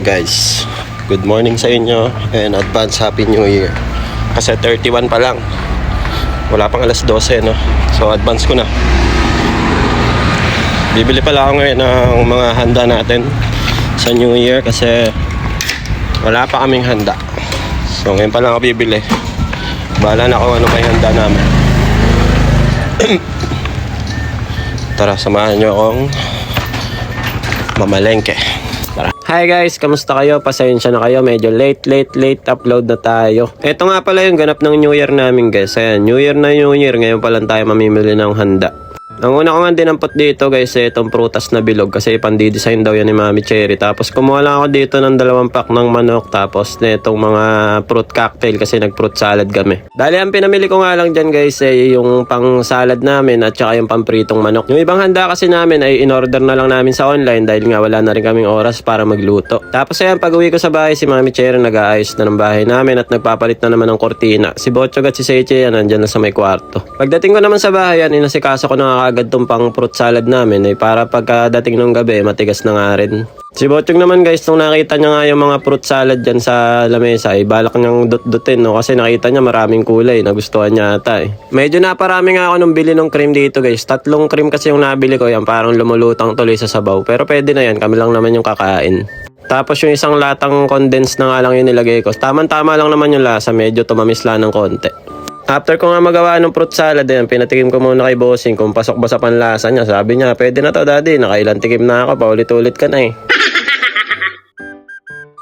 guys, good morning sa inyo and advance happy new year. Kasi 31 pa lang, wala pang alas 12 no. So advance ko na. Bibili pala ako ngayon ng mga handa natin sa new year kasi wala pa kaming handa. So ngayon pa lang ako bibili. Bahala na kung ano may handa namin. Tara, samahan nyo akong mamalengke. Tara. Hi guys, kamusta kayo? Pasensya na kayo, medyo late upload na tayo. Ito nga pala yung ganap ng New Year namin guys. Ayan, New Year na New Year, ngayon pa lang tayo mamimili ng handa. Ang una ko nga dinampot dito guys, itong prutas na bilog kasi pandi-design daw yan ni Mami Cherry. Tapos kumuha lang ako dito ng 2 pack ng manok, tapos netong mga fruit cocktail kasi nag-fruit salad kami. Dali ang pinamili ko nga lang dyan guys yung pang salad namin at saka yung pampritong manok. Yung ibang handa kasi namin ay in-order na lang namin sa online dahil nga wala na rin kaming oras para magluto. Tapos ayan, pag uwi ko sa bahay, si Mami Cherry nag-aayos na ng bahay namin at nagpapalit na naman ng kortina. Si Botchog at si Seiche yan nandyan na sa may kwarto. Pagdating ko naman sa bahay yan, inasikaso ko na agad tong pang fruit salad namin para pagkadating ng gabi matigas na nga rin. Si Botchog naman guys, nung nakita niya nga yung mga fruit salad dyan sa lamesa ay balak niyang dut-dutin no, kasi nakita niya maraming kulay, nagustuhan niya ata Medyo naparami nga ako nung bili ng cream dito guys, 3 cream kasi yung nabili ko, yan parang lumulutang tuloy sa sabaw, pero pwede na yan, kami lang naman yung kakain. Tapos yung isang latang condensed na nga lang yung nilagay ko, tamang-tama lang naman yung lasa, medyo tumamis lang ng konti. After ko nga magawa ng fruit salad din, pinatikim ko muna kay Bossing kung pasok ba sa panlasa niya. Sabi niya, pwede na to daddy, nakailang tikim na ako, paulit-ulit ka na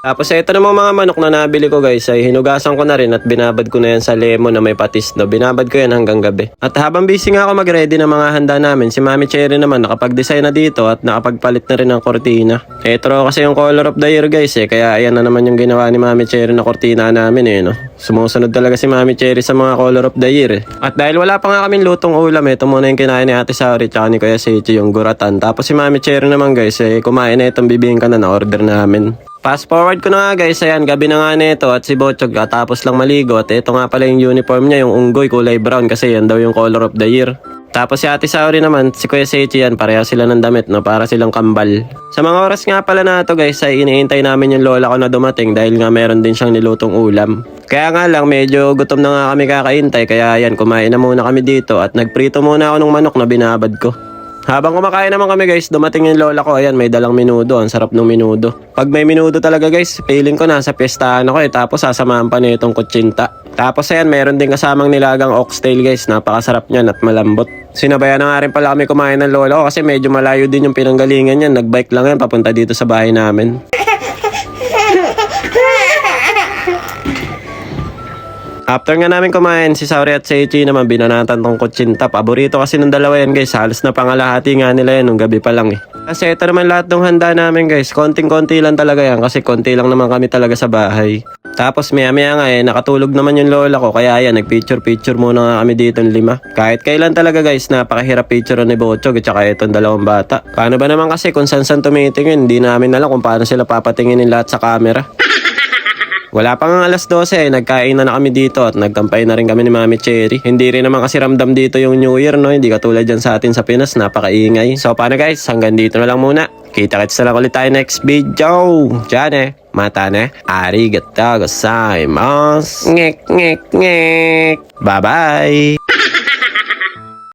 Tapos ito namang mga manok na nabili ko guys ay hinugasan ko na rin at binabad ko na yan sa lemon na may patis no. Binabad ko yan hanggang gabi. At habang busy nga ako mag-ready ng mga handa namin, si Mami Cherry naman nakapag-design na dito at nakapagpalit na rin ng kortina. Ito kasi yung color of the year guys kaya ayan na naman yung ginawa ni Mami Cherry na kortina namin no. Sumusunod talaga si Mami Cherry sa mga color of the year At dahil wala pa nga kaming lutong ulam, ito muna yung kinain ni Ate Saori tsaka ni Kuya Seichi yung guratan. Tapos si Mami Cherry naman guys kumain na itong bibingka na order namin. Fast forward ko na nga guys, ayan, gabi na nga nito at si Botchog tapos lang maligo at ito nga pala yung uniform niya, yung unggoy kulay brown kasi yan daw yung color of the year. Tapos si Ate Saori naman, si Kuya Seichi yan, pareha sila ng damit no, para silang kambal. Sa mga oras nga pala na ito guys ay iniintay namin yung lola ko na dumating dahil nga meron din siyang nilutong ulam. Kaya nga lang medyo gutom na nga kami kakaintay kaya yan, kumain na muna kami dito at nagprito muna ako ng manok na binabad ko. Habang kumakain naman kami guys, dumating yung lola ko. Ayan, may dalang menudo. Ang sarap ng menudo. Pag may menudo talaga guys, feeling ko nasa pestahan ako tapos sasamahan pa nitong kutsinta. Tapos ayan, meron din kasamang nilagang oxtail guys. Napakasarap niyan at malambot. Sinabayan na nga rin pala kami kumain ng lola ko kasi medyo malayo din yung pinanggalingan niyan. Nagbike lang yan papunta dito sa bahay namin. After nga namin kumain, si Saori at Seichi naman binanatan tong kutsinta. Paborito kasi ng dalawa yan guys. Halos na pangalahati nga nila yan nung gabi pa lang Kasi ito naman lahat ng handa namin guys. Konting-konti lang talaga yan kasi konti lang naman kami talaga sa bahay. Tapos maya-maya nga nakatulog naman yung lola ko. Kaya yan, nag-picture muna nga kami dito ng 5. Kahit kailan talaga guys, napakahirap picture ni Botchog at saka itong 2 bata. Paano ba naman kasi kung saan tumitingin, hindi namin alam kung paano sila papatinginin lahat sa camera. Wala pa nga alas 12 nagkain na kami dito at nagkampay na rin kami ni Mami Cherry. Hindi rin naman kasi ramdam dito yung New Year no, hindi katulad dyan sa atin sa Pinas, napakaingay. So paano guys, hanggang dito na lang muna. Kita-kits na lang ulit tayo next video. Diyan mata arigatou gozaimasu. Ngek ngek ngek. Bye bye.